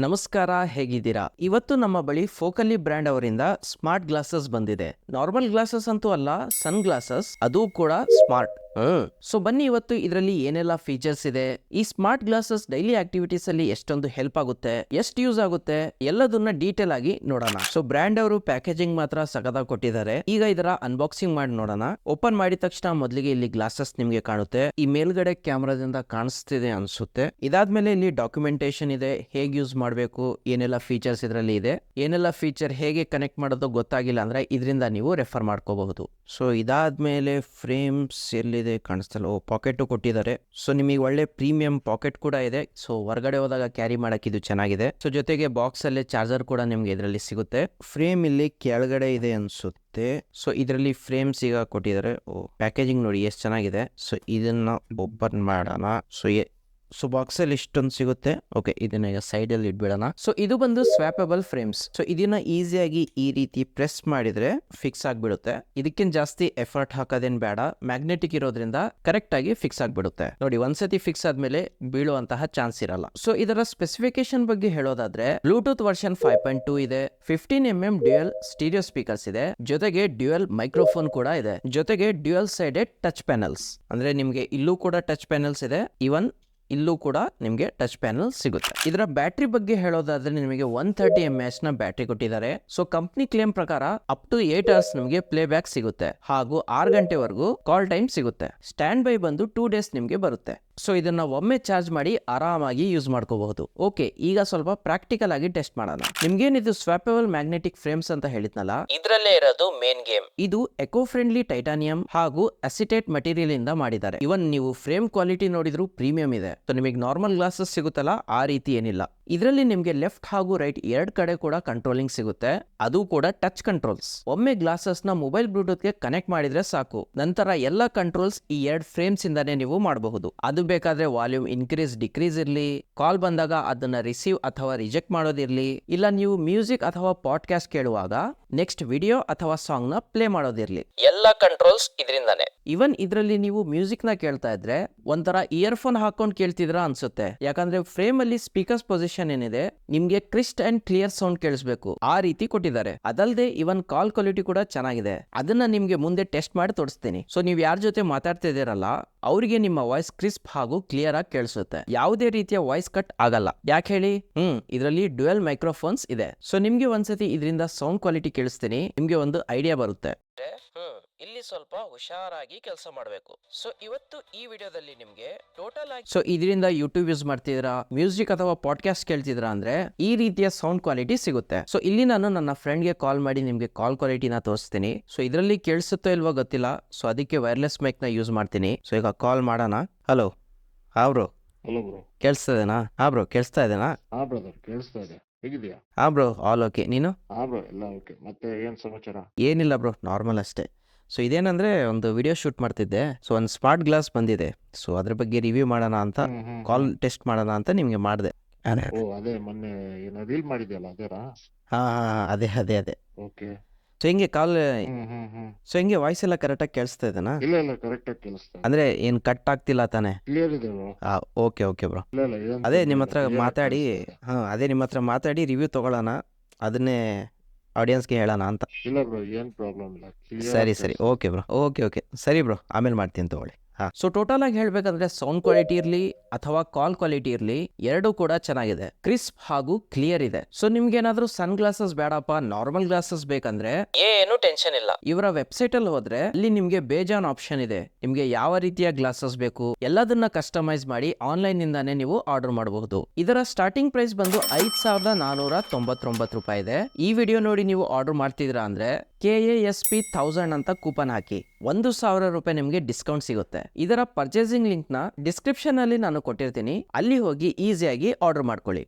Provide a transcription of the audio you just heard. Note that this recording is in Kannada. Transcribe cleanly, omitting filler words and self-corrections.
ನಮಸ್ಕಾರ, ಹೇಗಿದ್ದೀರಾ? ಇವತ್ತು ನಮ್ಮ ಬಳಿ ಫೋಕಲಿ ಬ್ರ್ಯಾಂಡ್ ಅವರಿಂದ ಸ್ಮಾರ್ಟ್ ಗ್ಲಾಸಸ್ ಬಂದಿದೆ. ನಾರ್ಮಲ್ ಗ್ಲಾಸಸ್ ಅಂತೂ ಅಲ್ಲ, ಸನ್ ಗ್ಲಾಸಸ್, ಅದು ಕೂಡ ಸ್ಮಾರ್ಟ್. ಸೊ ಬನ್ನಿ, ಇವತ್ತು ಇದರಲ್ಲಿ ಏನೆಲ್ಲ ಫೀಚರ್ಸ್ ಇದೆ, ಈ ಸ್ಮಾರ್ಟ್ ಗ್ಲಾಸಸ್ ಡೈಲಿ ಆಕ್ಟಿವಿಟೀಸ್ ಅಲ್ಲಿ ಎಷ್ಟೊಂದು ಹೆಲ್ಪ್ ಆಗುತ್ತೆ, ಎಷ್ಟು ಯೂಸ್ ಆಗುತ್ತೆ, ಎಲ್ಲದನ್ನ ಡೀಟೇಲ್ ಆಗಿ ನೋಡೋಣ. ಸೊ ಬ್ರ್ಯಾಂಡ್ ಅವರು ಪ್ಯಾಕೇಜಿಂಗ್ ಮಾತ್ರ ಸಖತ್ತಾಗಿ ಕೊಟ್ಟಿದ್ದಾರೆ. ಈಗ ಇದರ ಅನ್ಬಾಕ್ಸಿಂಗ್ ಮಾಡಿ ನೋಡೋಣ. ಓಪನ್ ಮಾಡಿದ ತಕ್ಷಣ ಮೊದಲಿಗೆ ಇಲ್ಲಿ ಗ್ಲಾಸಸ್ ನಿಮ್ಗೆ ಕಾಣುತ್ತೆ. ಈ ಮೇಲ್ಗಡೆ ಕ್ಯಾಮ್ರಾದಿಂದ ಕಾಣಿಸ್ತಿದೆ ಅನ್ಸುತ್ತೆ. ಇದಾದ್ಮೇಲೆ ಇಲ್ಲಿ ಡಾಕ್ಯುಮೆಂಟೇಶನ್ ಇದೆ, ಹೇಗೆ ಯೂಸ್ ಮಾಡಬೇಕು, ಏನೆಲ್ಲ ಫೀಚರ್ಸ್ ಇದರಲ್ಲಿ ಇದೆ, ಏನೆಲ್ಲ ಫೀಚರ್ ಹೇಗೆ ಕನೆಕ್ಟ್ ಮಾಡೋದು ಗೊತ್ತಾಗಿಲ್ಲ ಅಂದ್ರೆ ಇದರಿಂದ ನೀವು ರೆಫರ್ ಮಾಡ್ಕೋಬಹುದು. ಸೊ ಇದಾದ್ಮೇಲೆ ಫ್ರೇಮ್ಸ್ ಎಲ್ಲಿದೆ ಕಾಣಿಸ್ತಲ್ಲ, ಪಾಕೆಟ್ ಕೊಟ್ಟಿದ್ದಾರೆ. ಸೊ ನಿಮಗೆ ಒಳ್ಳೆ ಪ್ರೀಮಿಯಂ ಪಾಕೆಟ್ ಕೂಡ ಇದೆ. ಸೊ ಹೊರಗಡೆ ಹೋದಾಗ ಕ್ಯಾರಿ ಮಾಡಕ್ ಇದು ಚೆನ್ನಾಗಿದೆ. ಸೊ ಜೊತೆಗೆ ಬಾಕ್ಸ್ ಅಲ್ಲಿ ಚಾರ್ಜರ್ ಕೂಡ ನಿಮ್ಗೆ ಇದರಲ್ಲಿ ಸಿಗುತ್ತೆ. ಫ್ರೇಮ್ ಇಲ್ಲಿ ಕೆಳಗಡೆ ಇದೆ ಅನ್ಸುತ್ತೆ. ಸೊ ಇದರಲ್ಲಿ ಫ್ರೇಮ್ಸ್ ಈಗ ಕೊಟ್ಟಿದ್ದಾರೆ. ಪ್ಯಾಕೇಜಿಂಗ್ ನೋಡಿ ಎಷ್ಟು ಚೆನ್ನಾಗಿದೆ. ಸೊ ಇದನ್ನ ಓಪನ್ ಮಾಡೋಣ. ಸೊ ಬಾಕ್ಸ್ ಅಲ್ಲಿ ಇಷ್ಟೊಂದು ಸಿಗುತ್ತೆ. ಓಕೆ, ಇದನ್ನ ಈಗ ಸೈಡ್ ಅಲ್ಲಿ ಇಟ್ಬಿಡೋಣ. ಸೊ ಇದು ಬಂದು ಸ್ವಾಪಬಲ್ ಫ್ರೇಮ್ಸ್. ಸೊ ಇದನ್ನ ಈಸಿಯಾಗಿ ಈ ರೀತಿ ಪ್ರೆಸ್ ಮಾಡಿದ್ರೆ ಫಿಕ್ಸ್ ಆಗ್ಬಿಡುತ್ತೆ. ಇದಕ್ಕಿಂತ ಜಾಸ್ತಿ ಎಫರ್ಟ್ ಹಾಕೋದೇನ್ ಬೇಡ, ಮ್ಯಾಗ್ನೆಟಿಕ್ ಇರೋದ್ರಿಂದ ಕರೆಕ್ಟ್ ಆಗಿ ಫಿಕ್ಸ್ ಆಗ್ಬಿಡುತ್ತೆ. ನೋಡಿ, ಒಂದ್ಸತಿ ಫಿಕ್ಸ್ ಆದ್ಮೇಲೆ ಬೀಳುವಂತಹ ಚಾನ್ಸ್ ಇರಲ್ಲ. ಸೊ ಇದರ ಸ್ಪೆಸಿಫಿಕೇಶನ್ ಬಗ್ಗೆ ಹೇಳೋದಾದ್ರೆ ಬ್ಲೂಟೂತ್ ವರ್ಷನ್ 5.2 ಇದೆ, 15mm ಡ್ಯೂಯಲ್ ಸ್ಟೀರಿಯೋ ಸ್ಪೀಕರ್ಸ್ ಇದೆ, ಜೊತೆಗೆ ಡ್ಯೂಯಲ್ ಮೈಕ್ರೋಫೋನ್ ಕೂಡ ಇದೆ, ಜೊತೆಗೆ ಡ್ಯೂಯಲ್ ಸೈಡೆಡ್ ಟಚ್ ಪ್ಯಾನಲ್ಸ್. ಅಂದ್ರೆ ನಿಮ್ಗೆ ಇಲ್ಲೂ ಕೂಡ ಟಚ್ ಪ್ಯಾನಲ್ಸ್ ಇದೆ, ಇವನ್ ಇಲ್ಲೂ ಕೂಡ ನಿಮಗೆ ಟಚ್ ಪ್ಯಾನಲ್ ಸಿಗುತ್ತೆ. ಇದರ ಬ್ಯಾಟ್ರಿ ಬಗ್ಗೆ ಹೇಳೋದಾದ್ರೆ ನಿಮಗೆ 130 mAh ನ ಬ್ಯಾಟ್ರಿ ಕೊಟ್ಟಿದ್ದಾರೆ. ಸೊ ಕಂಪ್ನಿ ಕ್ಲೇಮ್ ಪ್ರಕಾರ ಅಪ್ ಟು 8 hours ನಿಮಗೆ ಪ್ಲೇ ಬ್ಯಾಕ್ ಸಿಗುತ್ತೆ, ಹಾಗೂ 6 ಗಂಟೆವರೆಗೂ ಕಾಲ್ ಟೈಮ್ ಸಿಗುತ್ತೆ. ಸ್ಟ್ಯಾಂಡ್ ಬೈ ಬಂದು 2 days ನಿಮಗೆ ಬರುತ್ತೆ. ಸೊ ಇದನ್ನ ಒಮ್ಮೆ ಚಾರ್ಜ್ ಮಾಡಿ ಆರಾಮಾಗಿ ಯೂಸ್ ಮಾಡ್ಕೋಬಹುದು. ಓಕೆ, ಈಗ ಸ್ವಲ್ಪ ಪ್ರಾಕ್ಟಿಕಲ್ ಆಗಿ ಟೆಸ್ಟ್ ಮಾಡೋಣ. ನಿಮ್ಗೇನಿದು ಸ್ವಾಪಬಲ್ ಮ್ಯಾಗ್ನೆಟಿಕ್ ಫ್ರೇಮ್ಸ್ ಅಂತ ಹೇಳಿದ್ನಲ್ಲ, ಇದ್ರಲ್ಲೇ ಇರೋದು ಮೇನ್ ಗೇಮ್. ಇದು ಎಕೋ ಫ್ರೆಂಡ್ಲಿ ಟೈಟಾನಿಯಂ ಹಾಗೂ ಅಸಿಟೇಟ್ ಮಟೀರಿಯಲ್ ಇಂದ ಮಾಡಿದ್ದಾರೆ. ಇವನ್ ನೀವು ಫ್ರೇಮ್ ಕ್ವಾಲಿಟಿ ನೋಡಿದ್ರು ಪ್ರೀಮಿಯಂ ಇದೆ. ಸೊ ನಿಮಗೆ ನಾರ್ಮಲ್ ಗ್ಲಾಸಸ್ ಸಿಗುತ್ತಲ್ಲ, ಆ ರೀತಿ ಏನಿಲ್ಲ. ಇದರಲ್ಲಿ ನಿಮ್ಗೆ ಲೆಫ್ಟ್ ಹಾಗೂ ರೈಟ್ ಎರಡ್ ಕಡೆ ಕೂಡ ಕಂಟ್ರೋಲಿಂಗ್ ಸಿಗುತ್ತೆ, ಅದು ಕೂಡ ಟಚ್ ಕಂಟ್ರೋಲ್ಸ್. ಒಮ್ಮೆ ಗ್ಲಾಸಸ್ ನ ಮೊಬೈಲ್ ಬ್ಲೂಟೂತ್ ಗೆ ಕನೆಕ್ಟ್ ಮಾಡಿದ್ರೆ ಸಾಕು, ನಂತರ ಎಲ್ಲ ಕಂಟ್ರೋಲ್ಸ್ ಈ ಎರಡ್ ಫ್ರೇಮ್ಸ್ ಇಂದಾನೆ ನೀವು ಮಾಡಬಹುದು. ಅದು ಬೇಕಾದ್ರೆ ವಾಲ್ಯೂಮ್ ಇನ್ಕ್ರೀಸ್ ಡಿಕ್ರೀಸ್ ಇರ್ಲಿ, ಕಾಲ್ ಬಂದಾಗ ಅದನ್ನ ರಿಸೀವ್ ಅಥವಾ ರಿಜೆಕ್ಟ್ ಮಾಡೋದಿರ್ಲಿ, ಇಲ್ಲ ನೀವು ಮ್ಯೂಸಿಕ್ ಅಥವಾ ಪಾಡ್ಕಾಸ್ಟ್ ಕೇಳುವಾಗ ನೆಕ್ಸ್ಟ್ ವಿಡಿಯೋ ಅಥವಾ ಸಾಂಗ್ ನ ಪ್ಲೇ ಮಾಡೋದಿರ್ಲಿ, ಎಲ್ಲ ಕಂಟ್ರೋಲ್ಸ್ ಇದರಿಂದಾನೆ. ಇವನ್ ಇದರಲ್ಲಿ ನೀವು ಮ್ಯೂಸಿಕ್ ನ ಕೇಳ್ತಾ ಇದ್ರೆ ಒಂಥರ ಇಯರ್ಫೋನ್ ಹಾಕೊಂಡು ಕೇಳ್ತಿದ್ರ ಅನ್ಸುತ್ತೆ. ಯಾಕಂದ್ರೆ ಫ್ರೇಮ್ ಅಲ್ಲಿ ಸ್ಪೀಕರ್ಸ್ ಪೊಸಿಷನ್ ಏನಿದೆ, ನಿಮ್ಗೆ ಕ್ರಿಸ್ಟ್ ಅಂಡ್ ಕ್ಲಿಯರ್ ಸೌಂಡ್ ಕೇಳಿಸ್ಬೇಕು, ಆ ರೀತಿ ಕೊಟ್ಟಿದ್ದಾರೆ. ಅದಲ್ಲದೆ ಇವನ್ ಕಾಲ್ ಕ್ವಾಲಿಟಿ ಕೂಡ ಚೆನ್ನಾಗಿದೆ. ಅದನ್ನ ನಿಮ್ಗೆ ಮುಂದೆ ಟೆಸ್ಟ್ ಮಾಡಿ ತೋರಿಸ್ತೀನಿ. ಸೊ ನೀವ್ ಯಾರ ಜೊತೆ ಮಾತಾಡ್ತಿದ್ದೀರಲ್ಲ, ಅವರಿಗೆ ನಿಮ್ಮ ವಾಯ್ಸ್ ಕ್ರಿಸ್ಪ್ ಹಾಗೂ ಕ್ಲಿಯರ್ ಆಗಿ ಕೇಳಿಸುತ್ತೆ. ಯಾವುದೇ ರೀತಿಯ ವಾಯ್ಸ್ ಕಟ್ ಆಗಲ್ಲ. ಯಾಕೆ ಹೇಳಿ? ಇದರಲ್ಲಿ ಡ್ಯುಯಲ್ ಮೈಕ್ರೋಫೋನ್ಸ್ ಇದೆ. ಸೊ ನಿಮ್ಗೆ ಒಂದ್ಸತಿ ಇದರಿಂದ ಸೌಂಡ್ ಕ್ವಾಲಿಟಿ ಕೇಳಿಸ್ತೀನಿ, ನಿಮ್ಗೆ ಒಂದು ಐಡಿಯಾ ಬರುತ್ತೆ. ಇಲ್ಲಿ ಸ್ವಲ್ಪ ಹುಷಾರಾಗಿ ಕೆಲಸ ಮಾಡಬೇಕು. ಸೊ ಇವತ್ತು ಈ ವಿಡಿಯೋದಲ್ಲಿ ನಿಮ್ಗೆ ಟೋಟಲ್ ಆಗಿ, ಸೊ ಇದರಿಂದ ಯೂಟ್ಯೂಬ್ ಯೂಸ್ ಮಾಡ್ತಿದ್ರಾ, ಮ್ಯೂಸಿಕ್ ಅಥವಾ ಪಾಡ್ಕಾಸ್ಟ್ ಕೇಳ್ತಿದ್ರಾ ಅಂದ್ರೆ ಈ ರೀತಿಯ ಸೌಂಡ್ ಕ್ವಾಲಿಟಿ ಸಿಗುತ್ತೆ. ಸೊ ಇಲ್ಲಿ ನಾನು ನನ್ನ ಫ್ರೆಂಡ್ ಗೆ ಕಾಲ್ ಮಾಡಿ ನಿಮ್ಗೆ ಕಾಲ್ ಕ್ವಾಲಿಟಿನ ತೋರಿಸ್ತೀನಿ. ಸೊ ಇದರಲ್ಲಿ ಕೇಳಿಸುತ್ತೋ ಇಲ್ವೋ ಗೊತ್ತಿಲ್ಲ, ಸೊ ಅದಕ್ಕೆ ವೈರ್ಲೆಸ್ ಮೈಕ್ ನ ಯೂಸ್ ಮಾಡ್ತೀನಿ. ಸೊ ಈಗ ಕಾಲ್ ಮಾಡೋಣ. ಹಲೋ. ಹಾ ಬ್ರೋ. Hello bro. ಕೇಳಿಸ್ತಾ ಇದೆನಾ? ಹಾ ಬ್ರೋ, ಕೇಳಿಸ್ತಾ ಇದೆನಾ? ಹಾ ಬ್ರದರ್, ಕೇಳಿಸ್ತಾ ಇದೆ. ಹೇಗಿದ್ಯಾ? ಹಾ ಬ್ರೋ, ಆಲ್ ಓಕೆ. ನೀನು? ಹಾ ಬ್ರೋ, ಎಲ್ಲ ಓಕೆ. ಮತ್ತೆ ಏನ್ ಸಮಾಚಾರ? ಏನಿಲ್ಲ ಬ್ರೋ, ನಾರ್ಮಲ್ ಅಷ್ಟೇ. ಸೊ ಇದೇನಂದ್ರೆ ಒಂದು ವಿಡಿಯೋ ಶೂಟ್ ಮಾಡ್ತಿದ್ದೆ. ಸೊ ಒಂದು ಸ್ಮಾರ್ಟ್ ಗ್ಲಾಸ್ ಬಂದಿದೆ. ಸೊ ಅದ್ರ ಬಗ್ಗೆ ರಿವ್ಯೂ ಮಾಡೋಣ ಅಂತ, ಕಾಲ್ ಟೆಸ್ಟ್ ಮಾಡೋಣ ಅಂತ ನಿಮ್ಗೆ ಮಾಡಿದೆ. ಓ, ಅದೇ ಮೊನ್ನೆ ಏನೋ ರೀಲ್ ಮಾಡಿದ್ಯಲ್ಲ ಅದೇರಾ? ಹಾ ಅದೇ ಅದೇ ಅದೇ. ಓಕೆ. ಸೊ ಹಿಂಗೆ ಕಾಲ್, ಸೊ ಹಿಂಗೆ ವಾಯ್ಸ್ ಎಲ್ಲ ಕರೆಕ್ಟಾಗಿ ಕೇಳಿಸ್ತಾ ಇದೆನಾ? ಇಲ್ಲ ಇಲ್ಲ, ಕರೆಕ್ಟ್ ಆಗಿ ಕೇಳಿಸ್ತಾ ಇದೆ. ಅಂದ್ರೆ ಏನ್ ಕಟ್ ಆಗ್ತಿಲ್ಲ ತಾನೆ? ಕ್ಲಿಯರ್ ಇದೆ ಬ್ರೋ. Okay okay bro. ಇಲ್ಲ ಇಲ್ಲ, ಏನ್ ಅದೇ ತೊಂದ್ರೆ ನಿಮ್ಮ ಇಲ್ಲ, ಹತ್ರ clear ಆಗಿ ಮಾತಾಡಿ, ಕೇಳಿಸ್ತಾ ಇದೆ. ಅದೇ ನಿಮ್ಮ ಹತ್ರ ಮಾತಾಡಿ ರಿವ್ಯೂ ತಗೊಳ್ಳೋಣ, ಅದನ್ನೇ ಆಡಿಯನ್ಸ್ಗೆ ಹೇಳೋಣ ಅಂತ. ಇಲ್ಲ ಬ್ರೋ, ಏನ್ ಪ್ರಾಬ್ಲಮ್ ಇಲ್ಲ, ಕ್ಲಿಯರ್ ಸರಿ ಆಗಿ ಸರಿ, ಕೇಳಿಸ್ತಾ ಇದೆ. ಓಕೆ ಬ್ರೋ, ಓಕೆ ಓಕೆ, ಸರಿ ಬ್ರೋ, ಆಮೇಲೆ ಮಾಡ್ತೀನಿ ತಗೊಳ್ಳಿ. ಸೊ ಟೋಟಲ್ ಆಗಿ ಹೇಳ್ಬೇಕಂದ್ರೆ ಸೌಂಡ್ ಕ್ವಾಲಿಟಿ ಇರ್ಲಿ ಅಥವಾ ಕಾಲ್ ಕ್ವಾಲಿಟಿ ಇರ್ಲಿ, ಎರಡೂ ಕೂಡ ಚೆನ್ನಾಗಿದೆ, ಕ್ರಿಸ್ಪ್ ಹಾಗೂ ಕ್ಲಿಯರ್ ಇದೆ. ಸೊ ನಿಮ್ಗೆ ಏನಾದ್ರೂ ಸನ್ ಗ್ಲಾಸಸ್ ಬೇಡಪ್ಪ, ನಾರ್ಮಲ್ ಗ್ಲಾಸಸ್ ಬೇಕಂದ್ರೆ ಏನು ಟೆನ್ಷನ್ ಇಲ್ಲ. ಇವರ ವೆಬ್ಸೈಟ್ ಅಲ್ಲಿ ಹೋದ್ರೆ ಅಲ್ಲಿ ನಿಮ್ಗೆ ಬೇಜಾನ್ ಆಪ್ಷನ್ ಇದೆ. ನಿಮ್ಗೆ ಯಾವ ರೀತಿಯ ಗ್ಲಾಸಸ್ ಬೇಕು ಎಲ್ಲದನ್ನ ಕಸ್ಟಮೈಸ್ ಮಾಡಿ ಆನ್ಲೈನ್ ನಿಂದಾನೇ ನೀವು ಆರ್ಡರ್ ಮಾಡಬಹುದು. ಇದರ ಸ್ಟಾರ್ಟಿಂಗ್ ಪ್ರೈಸ್ ಬಂದು 5,499 ರೂಪಾಯಿ ಇದೆ. ಈ ವಿಡಿಯೋ ನೋಡಿ ನೀವು ಆರ್ಡರ್ ಮಾಡ್ತಿದ್ದೀರಾ ಅಂದ್ರೆ KASP 1000 ಅಂತ ಕೂಪನ್ ಹಾಕಿ 1,000 ರೂಪಾಯಿ ನಿಮ್ಗೆ ಡಿಸ್ಕೌಂಟ್ ಸಿಗುತ್ತೆ. ಇದರ ಪರ್ಚೇಸಿಂಗ್ ಲಿಂಕ್ ನ ಡಿಸ್ಕ್ರಿಪ್ಷನ್ ಅಲ್ಲಿ ನಾನು ಕೊಟ್ಟಿರ್ತೀನಿ, ಅಲ್ಲಿ ಹೋಗಿ ಈಸಿಯಾಗಿ ಆರ್ಡರ್ ಮಾಡ್ಕೊಳ್ಳಿ.